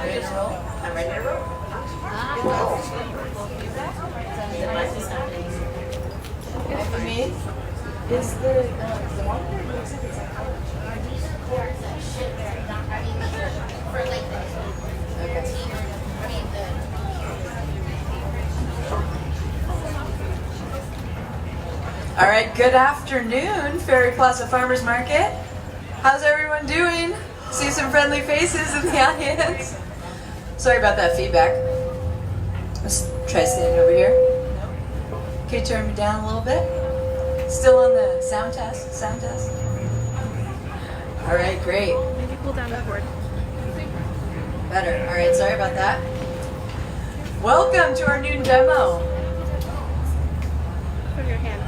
I'm ready to roll. For me, is the longer looks like it's All right, good afternoon, Ferry Plaza Farmers Market. How's everyone doing? See some friendly faces in the audience. Sorry about that feedback. Let's try standing over here. Can you turn me down a little bit? Still on the sound test? Sound test? All right, great. Maybe pull down the cord. Better. All right, sorry about that. Welcome to our noon demo. Put your hand.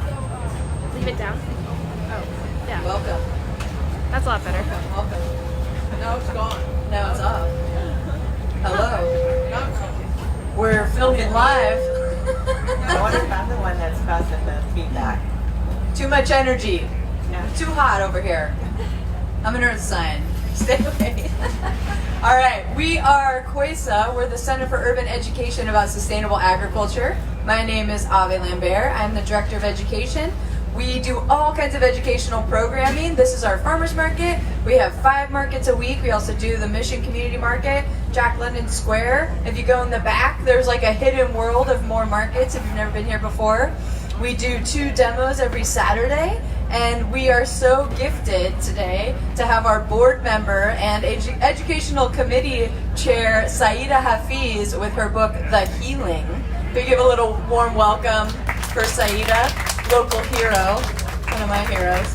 Leave it down. Oh, yeah. Welcome. That's a lot better. Welcome. Now it's gone. Now it's off. Hello. Now it's gone. We're filming live. I want to find the one that's causing the feedback. Too much energy. Yeah. Too hot over here. I'm an earth sign. Stay away. All right, we are COISA. We're the Center for Urban Education about Sustainable Agriculture. My name is Ave Lambert. I'm the Director of Education. We do all kinds of educational programming. This is our farmers market. We have 5 markets a week. We also do the Mission Community Market, Jack London Square. If you go in the back, there's like a hidden world of more markets if you've never been here before. We do 2 demos every Saturday, and we are so gifted today to have our board member and educational committee chair, Saeeda Hafiz, with her book, The Healing. Can we give a little warm welcome for Saeeda? Local hero, one of my heroes.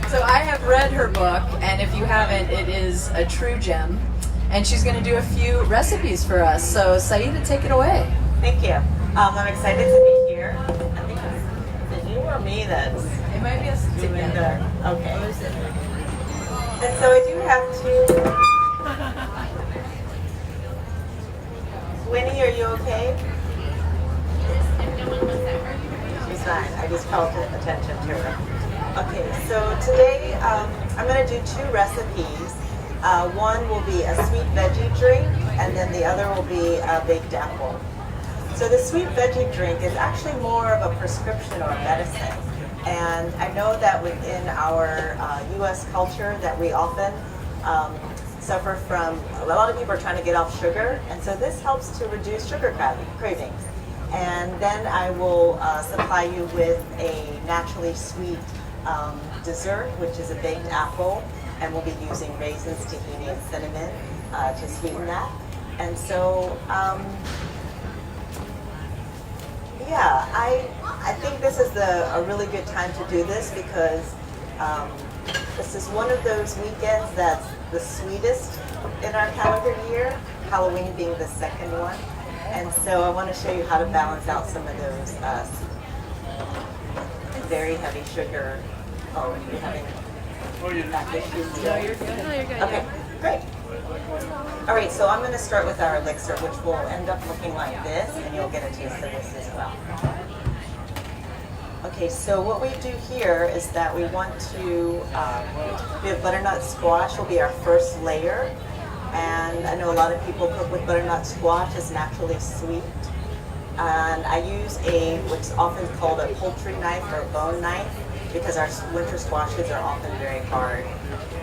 So I have read her book, and if you haven't, it is a true gem. And she's going to do a few recipes for us. So Saeeda, take it away. Thank you. I'm excited to be here. I think it's you or me that's It might be us doing together. the, okay. And so I do have to, Winnie, are you okay? She's fine. I just called attention to her. Okay, so today I'm going to do 2 recipes. One will be a sweet veggie drink, and then the other will be a baked apple. So the sweet veggie drink is actually more of a prescription or a medicine. And I know that within our U.S. culture that we often suffer from, a lot of people are trying to get off sugar, and so this helps to reduce sugar cravings. And then I will supply you with a naturally sweet dessert, which is a baked apple, and we'll be using raisins, tahini, and cinnamon to sweeten that. And so, yeah, I think this is a really good time to do this because this is one of those weekends that's the sweetest in our calendar year, Halloween being the second one. And so I want to show you how to balance out some of those very heavy sugar. Oh, you're having back issues? No, you're good. No, you're good. Okay, great. All right, so I'm going to start with our elixir, which will end up looking like this, and you'll get a taste of this as well. Okay, so what we do here is that we want to, we have butternut squash will be our first layer. And I know a lot of people cook with butternut squash. It's naturally sweet. And I use what's often called a poultry knife or a bone knife because our winter squashes are often very hard.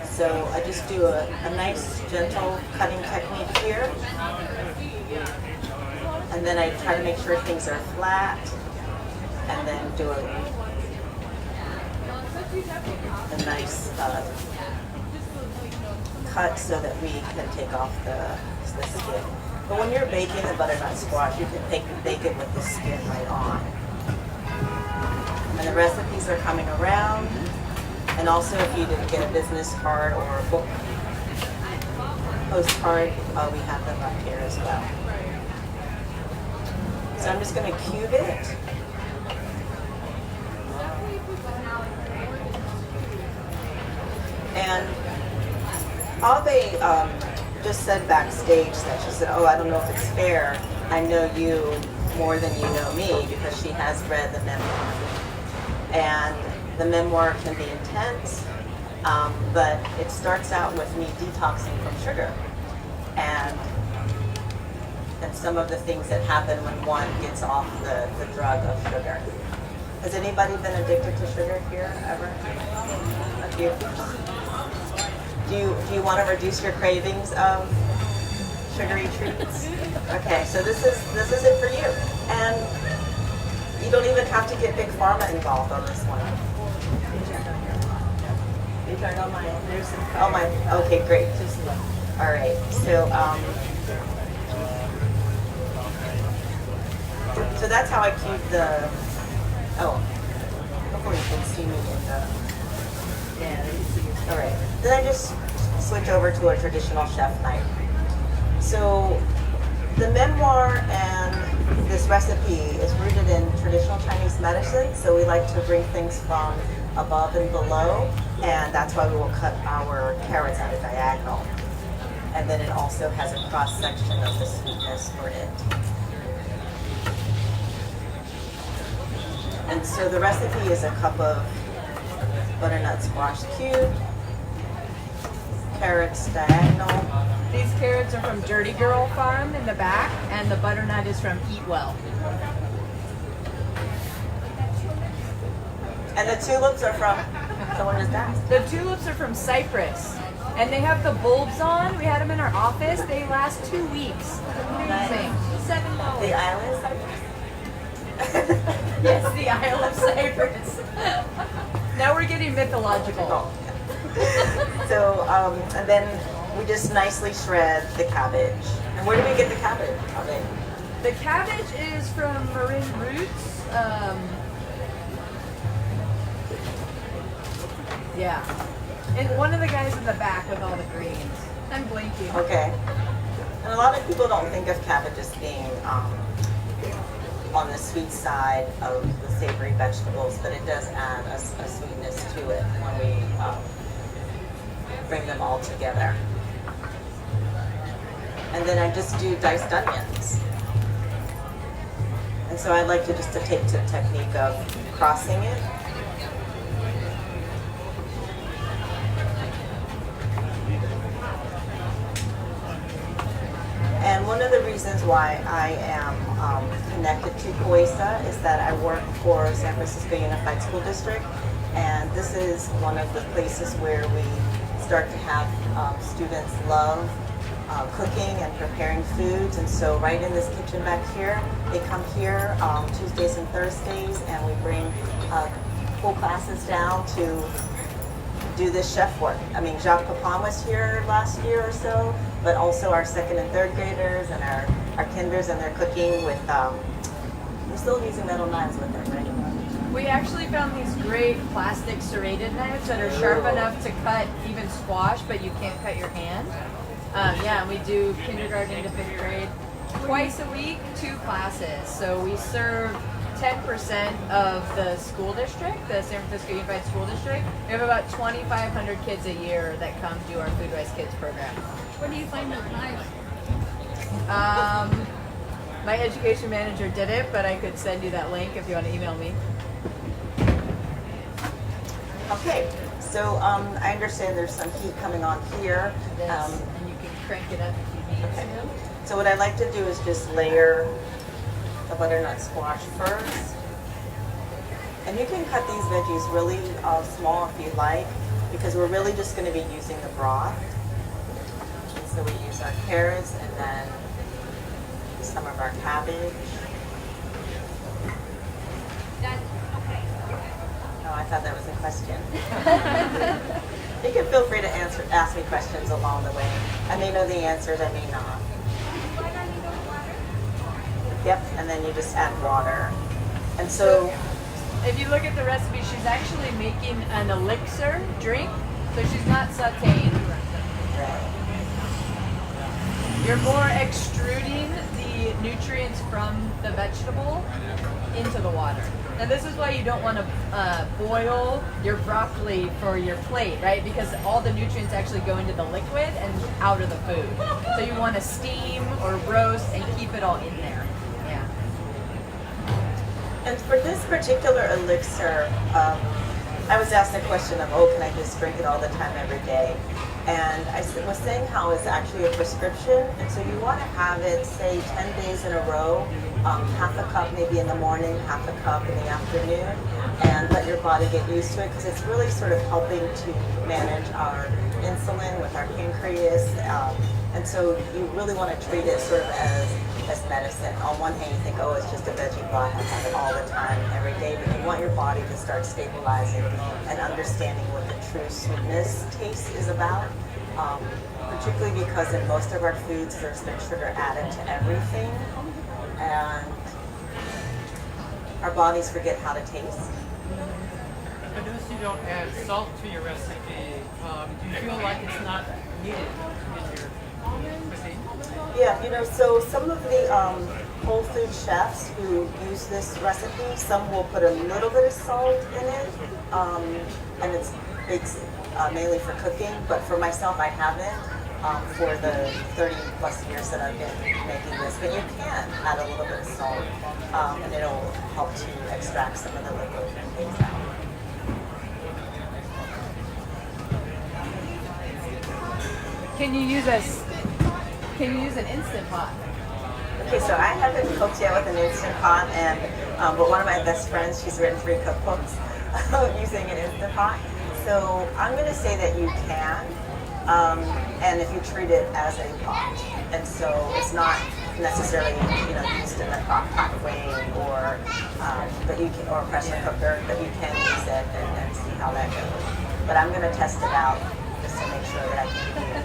So I just do a nice gentle cutting technique here. And then I try to make sure things are flat. And then do a nice cut so that we can take off the skin. But when you're baking the butternut squash, you can bake it with the skin right on. And the recipes are coming around. And also if you didn't get a business card or a book postcard, we have them up here as well. So I'm just going to cube it. And Ave just said backstage that she said, oh, I don't know if it's fair. I know you more than you know me because she has read the memoir. And the memoir can be intense, but it starts out with me detoxing from sugar. And some of the things that happen when one gets off the drug of sugar. Has anybody been addicted to sugar here ever? A few? Do you want to reduce your cravings of sugary treats? Okay, so this is it for you. And you don't even have to get Big Pharma involved on this one. You turned on mine? Oh, mine. Okay, great. All right, so that's how I keep the, hopefully you can see me in the, all right. Then I just switch over to a traditional chef knife. So the memoir and this recipe is rooted in traditional Chinese medicine, so we like to bring things from above and below, and that's why we will cut our carrots at a diagonal. And then it also has a cross section of the sweetness for it. And so the recipe is a cup of butternut squash cube, carrots diagonal. These carrots are from Dirty Girl Farm in the back, and the butternut is from Eat Well. And the tulips are from, someone just asked. The tulips are from Cyprus, and they have the bulbs on. We had them in our office. They last 2 weeks. Amazing. $7. The island of Cyprus? Yes, the Isle of Cyprus. Now we're getting mythological. So, and then we just nicely shred the cabbage. And where do we get the cabbage? The cabbage is from Marin Roots. Yeah. And one of the guys in the back with all the greens. I'm blinking. Okay. And a lot of people don't think of cabbage as being on the sweet side of the savory vegetables, but it does add a sweetness to it when we bring them all together. And then I just do diced onions. And so I like to just to take the technique of crossing it. And one of the reasons why I am connected to COISA is that I work for San Francisco Unified School District, and this is one of the places where we start to have students love cooking and preparing foods. And so right in this kitchen back here, they come here Tuesdays and Thursdays, and we bring full classes down to do this chef work. I mean, Jacques Papin was here last year or so, but also our second and third graders and our kinders, and they're cooking with, we're still using metal knives with them, right? We actually found these great plastic serrated knives that are sharp enough to cut even squash, but you can't cut your hand. Yeah, and we do kindergarten to 5th grade. Twice a week, 2 classes. So we serve 10% of the school district, the San Francisco Unified School District. We have about 2,500 kids a year that come do our Food Wise Kids program. Where do you find those knives? My education manager did it, but I could send you that link if you want to email me. Okay, so I understand there's some heat coming on here. And you can crank it up if you need to. So what I like to do is just layer the butternut squash first. And you can cut these veggies really small if you like, because we're really just going to be using the broth. And so we use our carrots and then some of our cabbage. Oh, I thought that was a question. You can feel free to ask me questions along the way. I may know the answers, I may not. Yep, and then you just add water. And so if you look at the recipe, she's actually making an elixir drink, so she's not sauteing. You're more extruding the nutrients from the vegetable into the water. And this is why you don't want to boil your broccoli for your plate, right? Because all the nutrients actually go into the liquid and out of the food. So you want to steam or roast and keep it all in there. Yeah. And for this particular elixir, I was asked a question of, oh, can I just drink it all the time every day? And I was saying how it's actually a prescription, and so you want to have it, say, 10 days in a row, half a cup maybe in the morning, half a cup in the afternoon, and let your body get used to it, because it's really sort of helping to manage our insulin with our pancreas, and so you really want to treat it sort of as medicine. On one hand, you think, oh, it's just a veggie blot, I have it all the time, every day, but you want your body to start stabilizing and understanding what the true sweetness taste is about, particularly because in most of our foods, there's been sugar added to everything, and our bodies forget how to taste. I notice you don't add salt to your recipe. Do you feel like it's not needed in your cuisine? Yeah, so some of the whole food chefs who use this recipe, some will put a little bit of salt in it, and it's mainly for cooking, but for myself, I haven't for the 30 plus years that I've been making this. But you can add a little bit of salt, and it'll help to extract some of the liquid and things out. Can you use an Instant Pot? Okay, so I haven't cooked yet with an Instant Pot, but one of my best friends, she's written 3 cookbooks using an Instant Pot. So I'm going to say that you can, and if you treat it as a pot, and so it's not necessarily used in the crock pot way or pressure cooker, but you can use it and see how that goes. But I'm going to test it out just to make sure that I can give you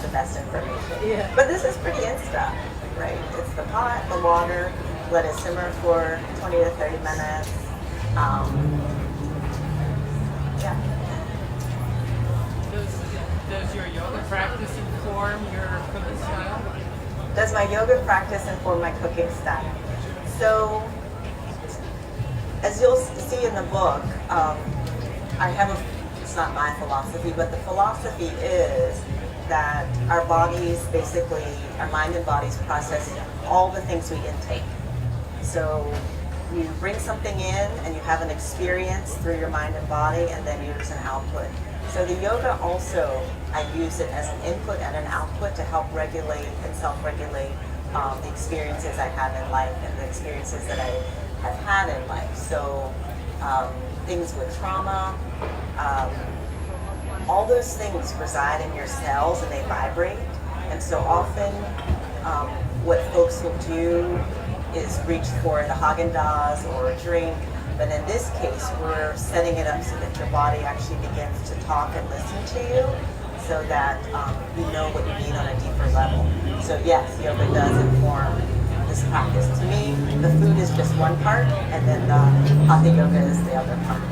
the best information. Yeah. But this is pretty instant, right? It's the pot, the water, let it simmer for 20 to 30 minutes. Yeah. Does your yoga practice inform your cooking style? Does my yoga practice inform my cooking style? So, as you'll see in the book, it's not my philosophy, but the philosophy is that our bodies, basically, our mind and bodies process all the things we intake. So, you bring something in and you have an experience through your mind and body, and then there's an output. So the yoga also, I use it as an input and an output to help regulate and self-regulate the experiences I have in life and the experiences that I have had in life. So things with trauma, all those things reside in your cells and they vibrate. And so often what folks will do is reach for the Haagen-Dazs or a drink. But in this case, we're setting it up so that your body actually begins to talk and listen to you so that you know what you need on a deeper level. So yes, yoga does inform this practice. To me, the food is just one part, and then the hatha yoga is the other part.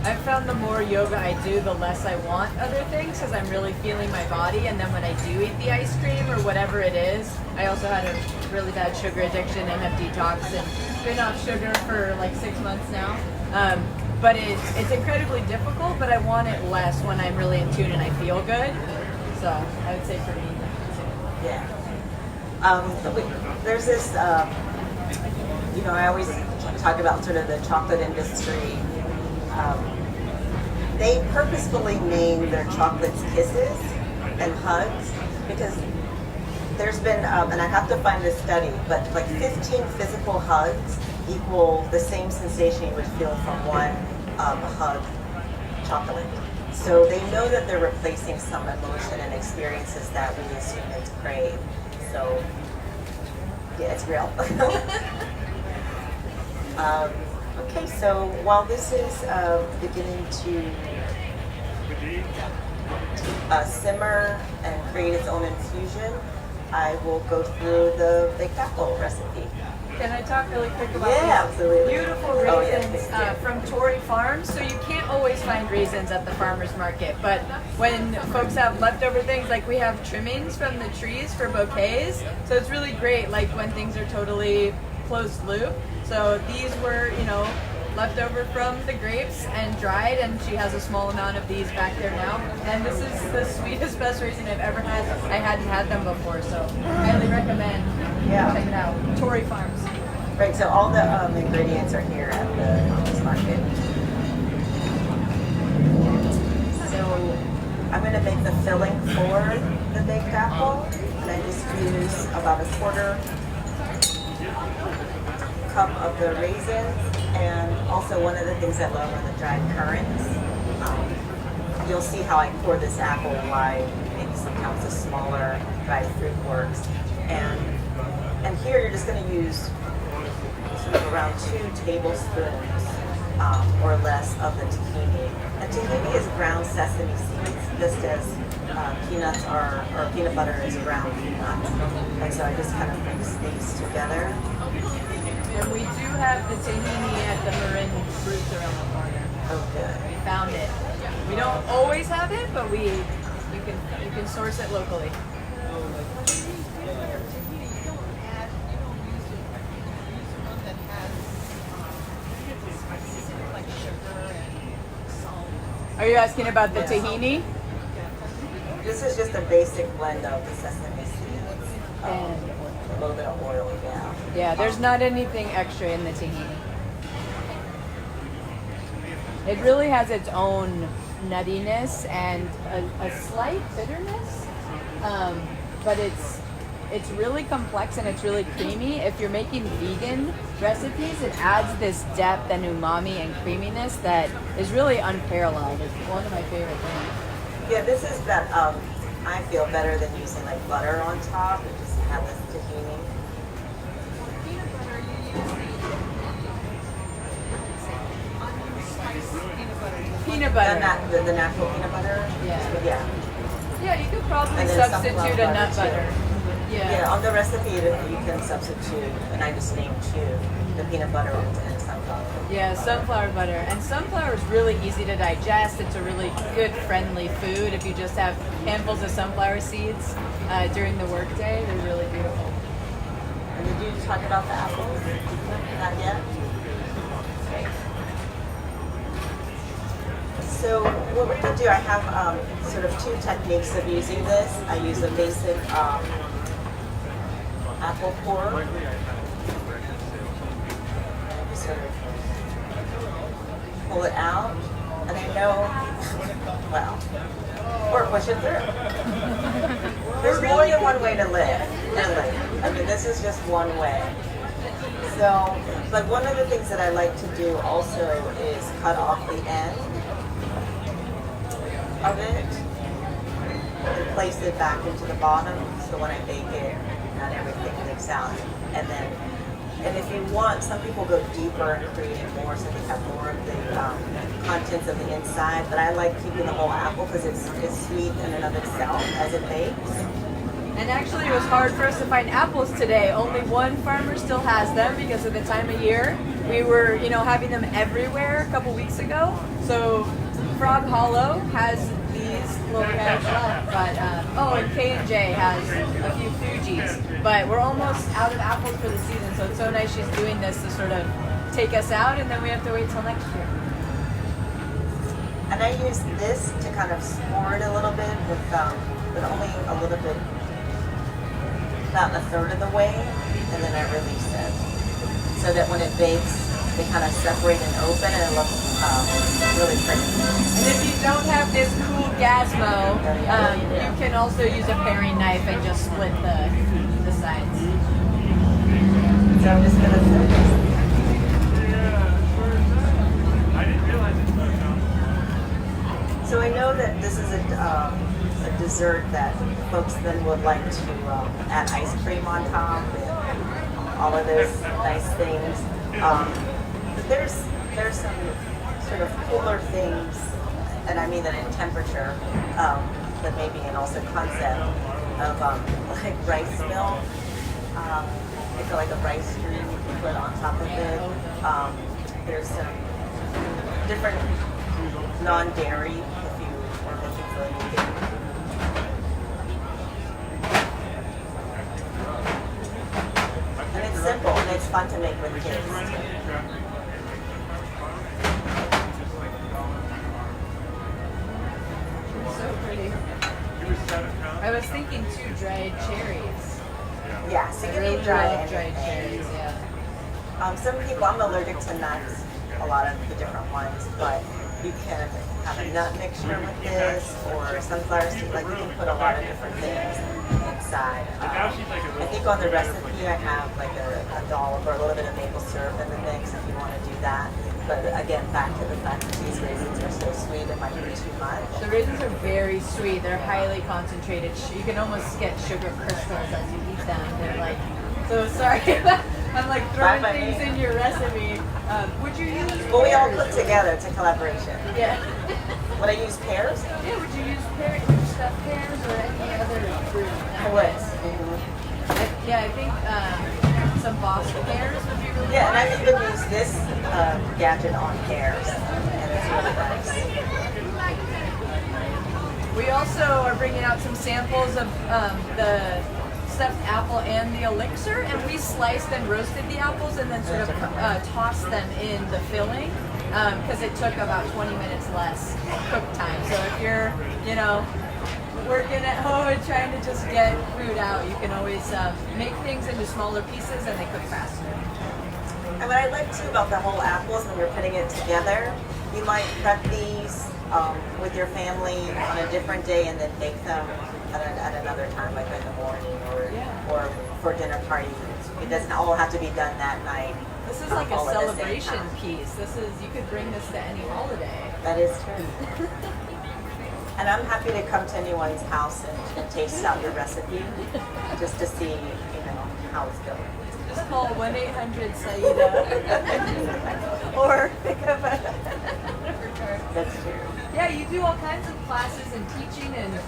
I've found the more yoga I do, the less I want other things because I'm really feeling my body. And then when I do eat the ice cream or whatever it is, I also had a really bad sugar addiction and have detoxed and been off sugar for like 6 months now. But it's incredibly difficult, but I want it less when I'm really in tune and I feel good. So I would say for me. Yeah. There's this, I always talk about sort of the chocolate industry. They purposefully name their chocolates kisses and hugs because there's been, and I have to find this study, but like 15 physical hugs equal the same sensation you would feel from one hug chocolate. So they know that they're replacing some emotion and experiences that we as humans crave. So yeah, it's real. Okay, so while this is beginning to simmer and create its own infusion, I will go through the baked apple recipe. Can I talk really quick about Yeah, these absolutely. beautiful raisins from Torrey Farms? So you can't always find raisins at the farmer's market, but when folks have leftover things, like we have trimmings from the trees for bouquets, so it's really great like when things are totally closed loop. So these were, left over from the grapes and dried, and she has a small amount of these back there now. And this is the sweetest, best raisin I've ever had. I hadn't had them before, so highly recommend. Yeah. Check it out. Torrey Farms. Right, so all the ingredients are here at the farmer's market. I'm going to make the filling for the baked apple, and I just use about a quarter cup of the raisins, and also one of the things I love are the dried currants. You'll see how I pour this apple, why maybe sometimes a smaller dried fruit works. And here you're just going to use sort of around 2 tablespoons or less of the tahini. And tahini is ground sesame seeds, just as peanuts are, or peanut butter is ground peanuts. And so I just kind of mix these together. And we do have the tahini at the Marin Fruits around the corner. Oh, good. We found it. We don't always have it, but you can source it locally. Are you asking about the tahini? This is just a basic blend of the sesame seeds and a little bit of oil, yeah. Yeah, there's not anything extra in the tahini. It really has its own nuttiness and a slight bitterness, but it's really complex and it's really creamy. If you're making vegan recipes, it adds this depth and umami and creaminess that is really unparalleled. It's one of my favorite things. Yeah, this is that I feel better than using like butter on top. It just have this tahini. Peanut butter. The natural peanut butter. Yeah. Yeah, you could probably And then substitute a nut butter. Yeah, on the recipe you can substitute, and I just named 2, the peanut butter and sunflower. Yeah, sunflower butter. And sunflower is really easy to digest. It's a really good, friendly food. If you just have handfuls of sunflower seeds during the workday, they're really beautiful. And did you talk about the apples? Not yet? Okay. So what we're going to do, I have sort of 2 techniques of using this. I use a basic apple core. Just sort of pull it out, and I know, well, or push it through. There's more than one way to live, really. I mean, this is just one way. So, but one of the things that I like to do also is cut off the end of it and place it back into the bottom, so when I bake it, not everything leaks out. And if you want, some people go deeper and create more, so they have more of the contents of the inside. But I like keeping the whole apple because it's sweet in and of itself as it bakes. And actually, it was hard for us to find apples today. Only one farmer still has them because of the time of year. We were, having them everywhere a couple weeks ago. So Frog Hollow has these little guys left, but and K&J has a few Fuji's. But we're almost out of apples for the season, so it's so nice she's doing this to sort of take us out, and then we have to wait till next year. And I use this to kind of score it a little bit with, but only a little bit, about a third of the way, and then I release it. So that when it bakes, they kind of separate and open, and it looks really pretty. And if you don't have this cool Gazmo, you can also use a paring knife and just split the sides. So I'm just going to flip this. So I know that this is a dessert that folks then would like to add ice cream on top and all of those nice things. But there's some sort of cooler things, and I mean that in temperature, but maybe in also concept of like rice milk. I feel like a rice stream you can put on top of it. There's some different non-dairy if you are looking for anything. And it's simple and it's fun to make with kids. So pretty. I was thinking too, dried cherries. Yeah, so you I can really eat dry love dried anything. cherries, yeah. Some people, I'm allergic to nuts, a lot of the different ones, but you can have a nut mixture with this, or sunflower seed. Like you can put a lot of different things inside. I think on the recipe I have like a dollop or a little bit of maple syrup in the mix if you want to do that. But again, back to the fact that these raisins are so sweet, it might be too much. The raisins are very sweet. They're highly concentrated. You can almost get sugar crystals as you eat them. They're like, so sorry. I'm like throwing things in your recipe. Would you use pears? Well, we all put together. It's a collaboration. Yeah. Would I use pears? Yeah, would you use pears? Would you stuff pears or any other fruit? I would. Yeah, I think some Boston pears would be really Yeah, and nice. I've even used this gadget on pears, and it's really nice. We also are bringing out some samples of the stuffed apple and the elixir, and we sliced and roasted the apples and then sort of tossed them in the filling because it took about 20 minutes less cook time. So if you're, working at home and trying to just get food out, you can always make things into smaller pieces and they cook faster. And what I like too about the whole apples when you're putting it together, you might prep these with your family on a different day and then bake them at another time, like in the morning or for dinner parties. It doesn't all have to be done that night. This is like a all at the same celebration time. piece. You could bring this to any holiday. That is true. And I'm happy to come to anyone's house and taste out your recipe just to see, how it's going. Just call 1-800-SAEEDA or pick up a number card. That's true. Yeah, you do all kinds of classes and teaching and,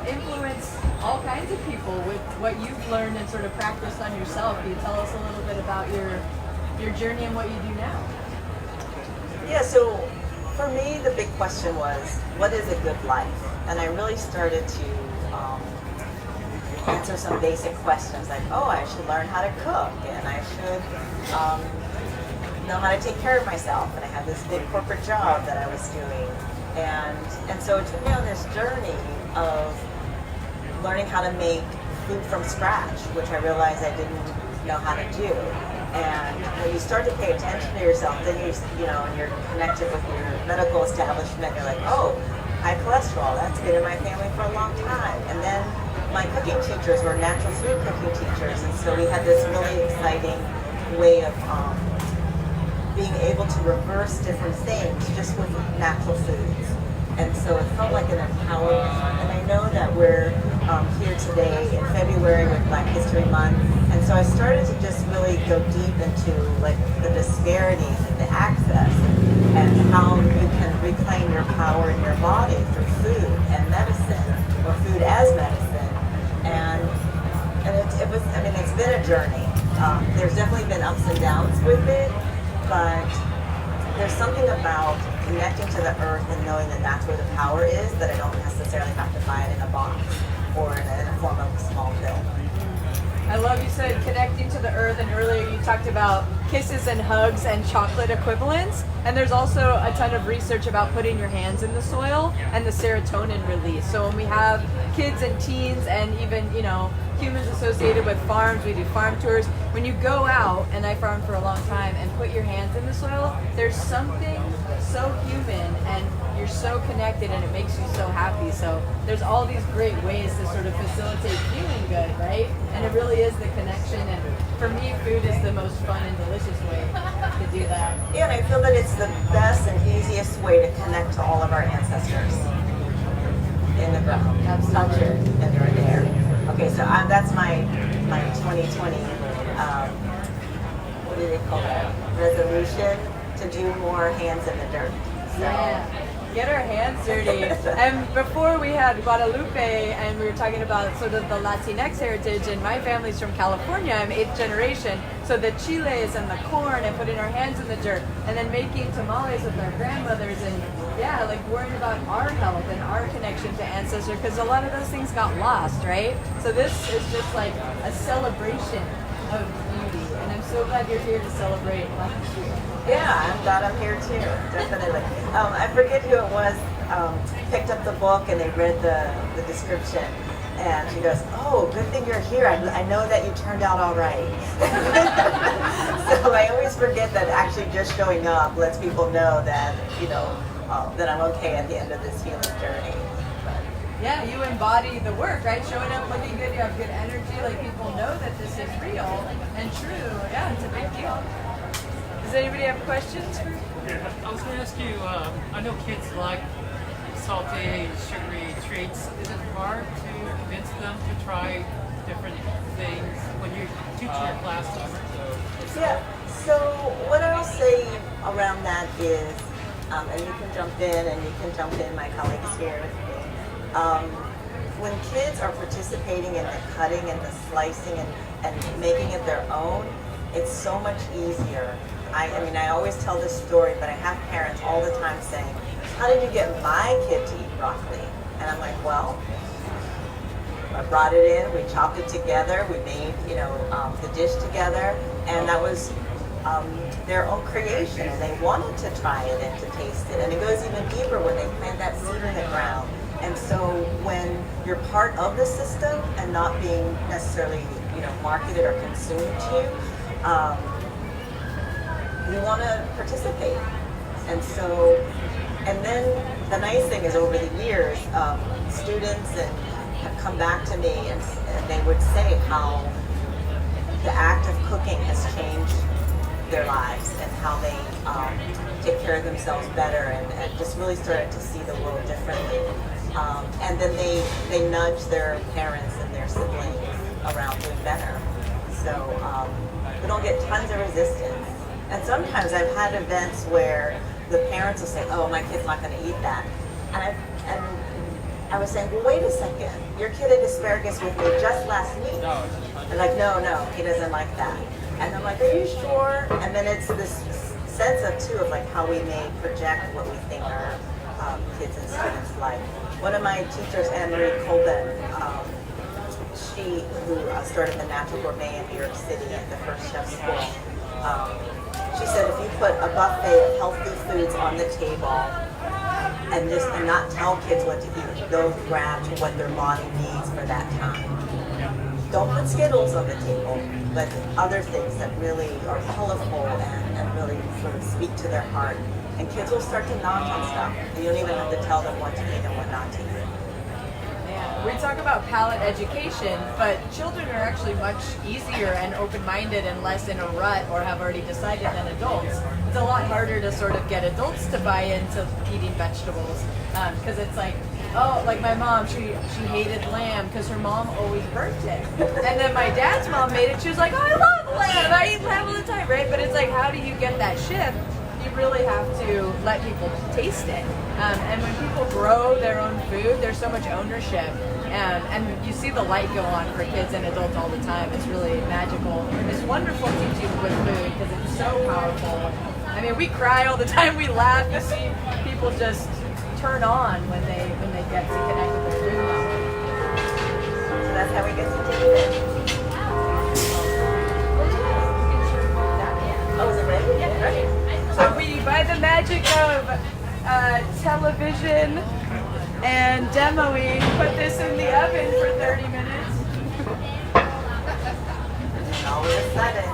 influence all kinds of people with what you've learned and sort of practiced on yourself. Can you tell us a little bit about your journey and what you do now? Yeah, so for me, the big question was, what is a good life? And I really started to answer some basic questions like, I should learn how to cook, and I should know how to take care of myself. And I had this big corporate job that I was doing. And so it took me on this journey of learning how to make food from scratch, which I realized I didn't know how to do. And when you start to pay attention to yourself, then and you're connected with your medical establishment, you're like, high cholesterol, that's been in my family for a long time. And then my cooking teachers were natural food cooking teachers, and so we had this really exciting way of being able to reverse different things just with natural foods. And so it felt like an empowerment. And I know that we're here today in February with Black History Month. And so I started to just really go deep into like the disparities and the access and how you can reclaim your power in your body through food and medicine, or food as medicine. And it's been a journey. There's definitely been ups and downs with it, but there's something about connecting to the earth and knowing that that's where the power is, that I don't necessarily have to buy it in a box or in a form of a small pill. I love you said connecting to the earth, and earlier you talked about kisses and hugs and chocolate equivalents. And there's also a ton of research about putting your hands in the soil and the serotonin release. So when we have kids and teens and even, humans associated with farms, we do farm tours. When you go out, and I farmed for a long time, and put your hands in the soil, there's something so human and you're so connected and it makes you so happy. So there's all these great ways to sort of facilitate feeling good, right? And it really is the connection. And for me, food is the most fun and delicious way to do that. Yeah, and I feel that it's the best and easiest way to connect to all of our ancestors in the ground. Touch it, and they're there. Okay, so that's my 2020, what do they call that? Resolution to do more hands in the dirt. So. Yeah. Get our hands dirty. And before we had Guadalupe, and we were talking about sort of the Latinx heritage, and my family's from California, I'm 8th generation, so the chiles and the corn and putting our hands in the dirt, and then making tamales with our grandmothers, and worrying about our health and our connection to ancestors, because a lot of those things got lost, right? So this is just like a celebration of beauty, and I'm so glad you're here to celebrate Black History. Yeah, I'm glad I'm here too, definitely. I forget who it was, picked up the book and they read the description, and she goes, good thing you're here. I know that you turned out all right. So I always forget that actually just showing up lets people know that, that I'm okay at the end of this healing journey. Yeah, you embody the work, right? Showing up looking good, you have good energy, like people know that this is real and true. Yeah, it's a big deal. Does anybody have questions? I was going to ask you, I know kids like salty, sugary treats. Is it hard to convince them to try different things when you teach your classes? Yeah, so what I'll say around that is, and you can jump in and you can jump in, my colleagues here with me. When kids are participating in the cutting and the slicing and making it their own, it's so much easier. I mean, I always tell this story, but I have parents all the time saying, how did you get my kid to eat broccoli? And I'm like, well, I brought it in, we chopped it together, we made, the dish together, and that was their own creation, and they wanted to try it and to taste it. And it goes even deeper when they plant that seed in the ground. And so when you're part of the system and not being necessarily, marketed or consumed to you, you want to participate. And so, and then the nice thing is over the years, students have come back to me and they would say how the act of cooking has changed their lives and how they take care of themselves better and just really started to see the world differently. And then they nudge their parents and their siblings around doing better. So we don't get tons of resistance. And sometimes I've had events where the parents will say, oh, my kid's not going to eat that. And I was saying, well, wait a second. Your kid ate asparagus with me just last week. They're like, no, he doesn't like that. And I'm like, are you sure? And then it's this sense of, too, of like how we may project what we think our kids and students like. One of my teachers, Anne-Marie Colben, who started the Natural Gourmet in New York City at the first chef school, she said if you put a buffet of healthy foods on the table and not tell kids what to eat, they'll grab to what their body needs for that time. Don't put Skittles on the table, but other things that really are colorful and really sort of speak to their heart. And kids will start to nod on stuff. And you don't even have to tell them what to eat and what not to eat. We talk about palate education, but children are actually much easier and open-minded and less in a rut or have already decided than adults. It's a lot harder to sort of get adults to buy into eating vegetables because it's like, oh, like my mom, she hated lamb because her mom always burnt it. And then my dad's mom made it, she was like, oh, I love lamb, I eat lamb all the time, right? But it's like, how do you get that shift? You really have to let people taste it. And when people grow their own food, there's so much ownership. And you see the light go on for kids and adults all the time. It's really magical. It's wonderful teaching with food because it's so powerful. I mean, we cry all the time, we laugh. You see people just turn on when they get to connect with their food. So that's how we get to taste it. Oh, is it ready? Yeah, ready. So we, by the magic of television and demoing, put this in the oven for 30 minutes. And all of a sudden,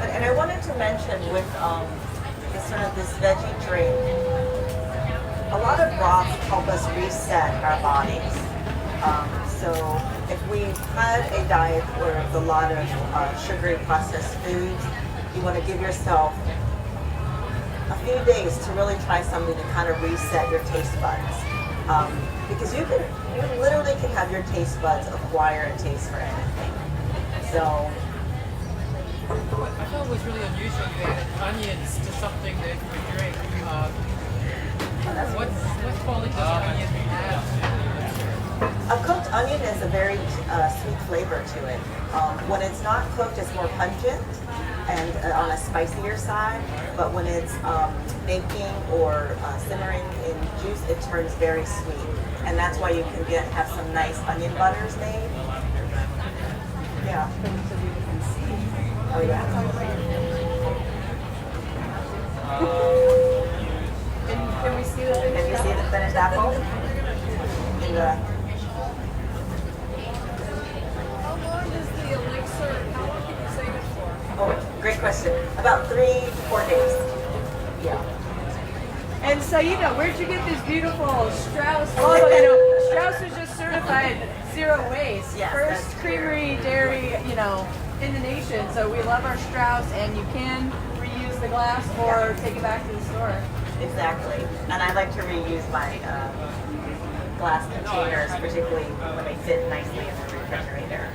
and I wanted to mention with this veggie drink, a lot of broths help us reset our bodies. So if we've had a diet where there's a lot of sugary processed foods, you want to give yourself a few days to really try something to kind of reset your taste buds. Because you literally can have your taste buds acquire a taste for anything. So I thought it was really unusual you added onions to something that you drink. What quality does onion have? A cooked onion has a very sweet flavor to it. When it's not cooked, it's more pungent and on a spicier side. But when it's baking or simmering in juice, it turns very sweet. And that's why you can have some nice onion butters made. Yeah. Oh yeah. Can we see the finished Can you see the finished apple? How long does the elixir, how long can you save it for? Oh, Great question. About 3 to 4 days. Yeah. And Saeeda, where'd you get this beautiful Strauss logo? You know, Strauss was just certified zero waste. Yes, First that's creamery, dairy, you know, in the nation. So we love our Strauss, and you can reuse the glass or take it back to the store. Exactly. And I like to reuse my glass containers, particularly when they fit nicely in the refrigerator.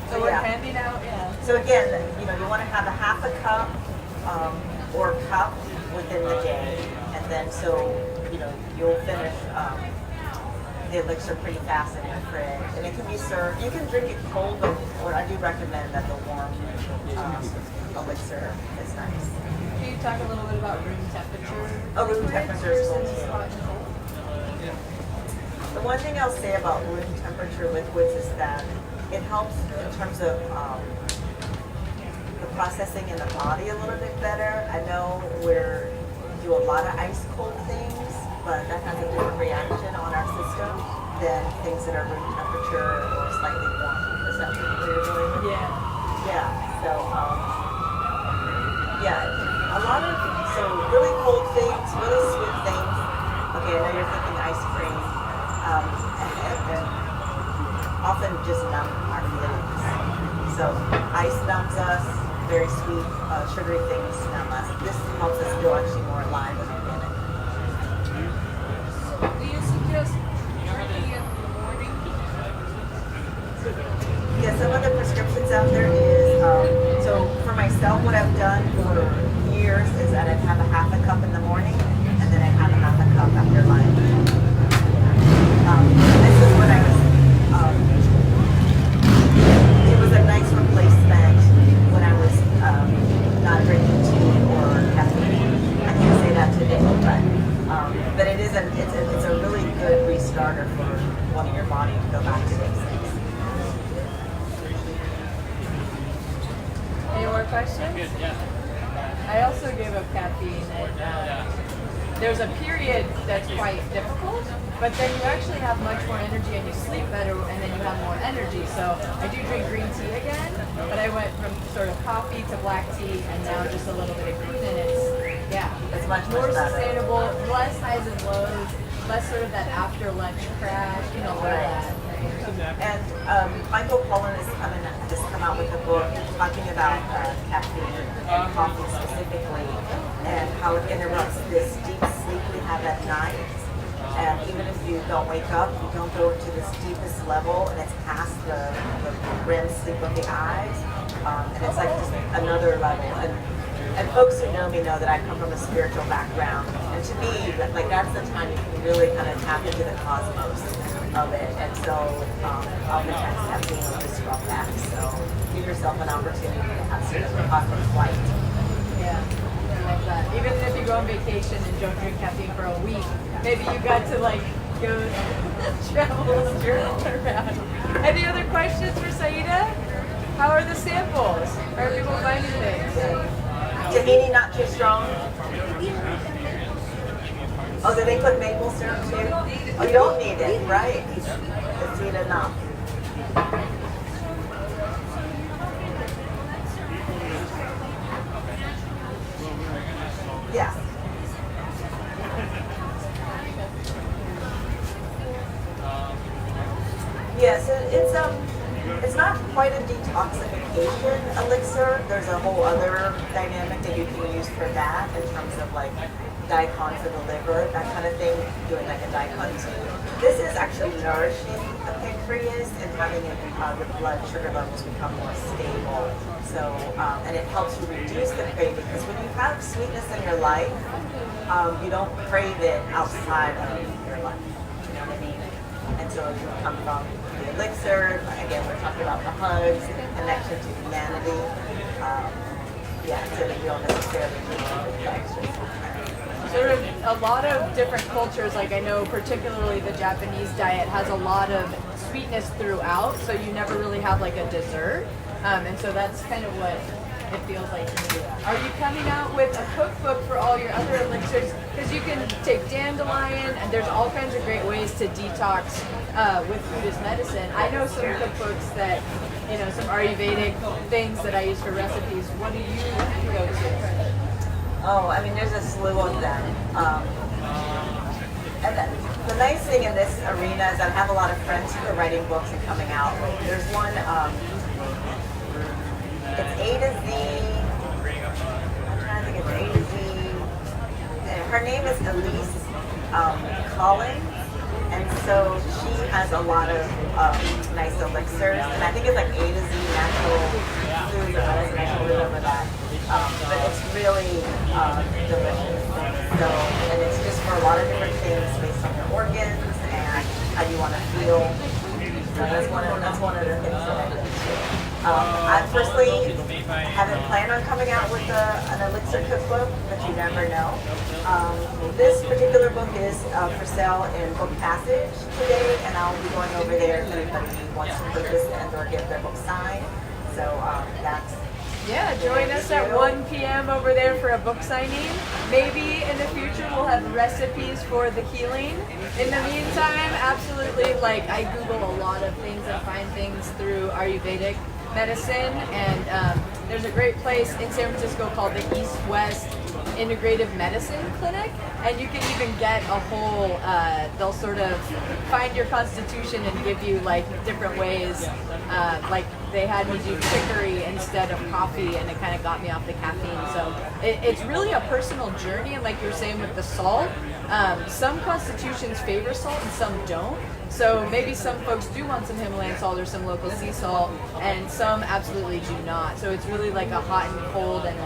So we're handing out, So again, you know, you want to have a half a cup or cup within the day, and then so you know you'll finish the elixir pretty fast in your fridge, and it can be served. You can drink it cold, but what I do recommend that the warm elixir is nice. Can you talk a little bit about room temperature? Oh, room temperature is cool versus too. hot and cold? The one thing I'll say about room temperature liquids is that it helps in terms of the processing in the body a little bit better. I know we do a lot of ice cold things, but that has a different reaction on our system than things that are room temperature or slightly warm. Is that what you're doing? Yeah. So a lot of really cold things, really sweet things. Okay, I know you're thinking ice cream, and often just numb our feelings. So ice numbs us, very sweet, sugary things numb us. This helps us feel actually more alive and organic. Do you suggest drinking it in the morning? Yeah, some of the prescriptions out there is, so for myself, what I've done for years is that I'd have a half a cup in the morning, and then I'd have a half a cup after lunch. This is what I was, it was a nice replacement when I was not drinking tea or caffeine. I can't say that today, but it is it's a really good restarter for wanting your body to go back to basics. Any more questions? I also gave up caffeine, and there's a period that's quite difficult, but then you actually have much more energy and you sleep better, and then you have more energy. So I do drink green tea again, but I went from sort of coffee to black tea, and now just a little bit of green, and it's much more better. sustainable, less highs and lows, less sort of that after lunch crash, all that. And Michael Pollan has come out with a book talking about caffeine and coffee specifically, and how it interrupts this deep sleep we have at night. And even if you don't wake up, you don't go into this deepest level, and it's past the REM sleep of the eyes, and it's like just another level. And folks who know me know that I come from a spiritual background, and to me, like that's the time you can really kind of tap into the cosmos of it. And so, oftentimes caffeine will disrupt that. So, give yourself an opportunity to have sort of a cosmic flight. Yeah, I love that. Even if you go on vacation and don't drink caffeine for a week, maybe you got to like go travel around. Any other questions for Saeeda? How are the samples? How are people finding things? Tahini not too strong. Oh, do they put maple syrup too? Oh, you don't need it, right? It's sweet enough. Yeah. Yes, it's not quite a detoxification elixir. There's a whole other dynamic that you can use for that in terms of like daikon for the liver, that kind of thing, doing like a daikon tea. This is actually nourishing the pancreas and having the blood sugar levels become more stable. So, and it helps you reduce the craving, because when you have sweetness in your life, you don't crave it outside of your life. You know what I mean? And so it can come from the elixir. Again, we're talking about the hugs, the connection to humanity. So that you don't necessarily need the extra. Sort of a lot of different cultures, like I know particularly the Japanese diet has a lot of sweetness throughout, so you never really have like a dessert. And so that's kind of what it feels like to me. Are you coming out with a cookbook for all your other elixirs? Because you can take dandelion, and there's all kinds of great ways to detox with food as medicine. I know some cookbooks that, some Ayurvedic things that I use for recipes. What do you go to? Oh, I mean, there's a slew of them. And the nice thing in this arena is I have a lot of friends who are writing books and coming out. There's one, it's A to Z. I'm trying to think it's A to Z. Her name is Elise Collins. And so she has a lot of nice elixirs. And I think it's like A to Z Natural Foods or medicine. I don't remember that. But it's really delicious. So, and it's just for a lot of different things based on your organs and how you want to feel. So that's one of the things that I do too. I personally haven't planned on coming out with an elixir cookbook, but you never know. This particular book is for sale in Book Passage today, and I'll be going over there if anybody wants to purchase and or get their book signed. So that's. Yeah, join us at 1 p.m. over there for a book signing. Maybe in the future we'll have recipes for the healing. In the meantime, absolutely, I Google a lot of things and find things through Ayurvedic medicine, and there's a great place in San Francisco called the East-West Integrative Medicine Clinic, and you can even get a whole, they'll sort of find your constitution and give you different ways, they had me do chicory instead of coffee, and it kind of got me off the caffeine. So it's really a personal journey, and like you were saying with the salt, some constitutions favor salt and some don't. So maybe some folks do want some Himalayan salt or some local sea salt, and some absolutely do not. So it's really like a hot and cold and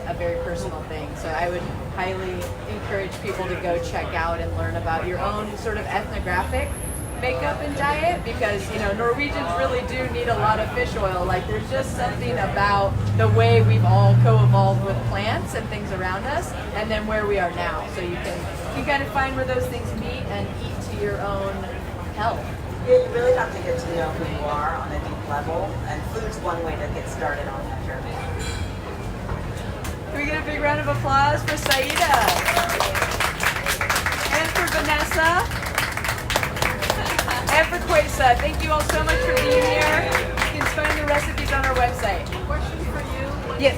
a very personal thing. So I would highly encourage people to go check out and learn about your own sort of ethnographic makeup and diet, because Norwegians really do need a lot of fish oil. There's just something about the way we've all co-evolved with plants and things around us, and then where we are now. So you can kind of find where those things meet and eat to your own health. Yeah, you really have to get to know who you are on a deep level, and food's one way to get started on that journey. Can we get a big round of applause for Saeeda and for Vanessa? And for Kwesa. Thank you all so much for being here. You can find the recipes on our website. Question for you. Yes.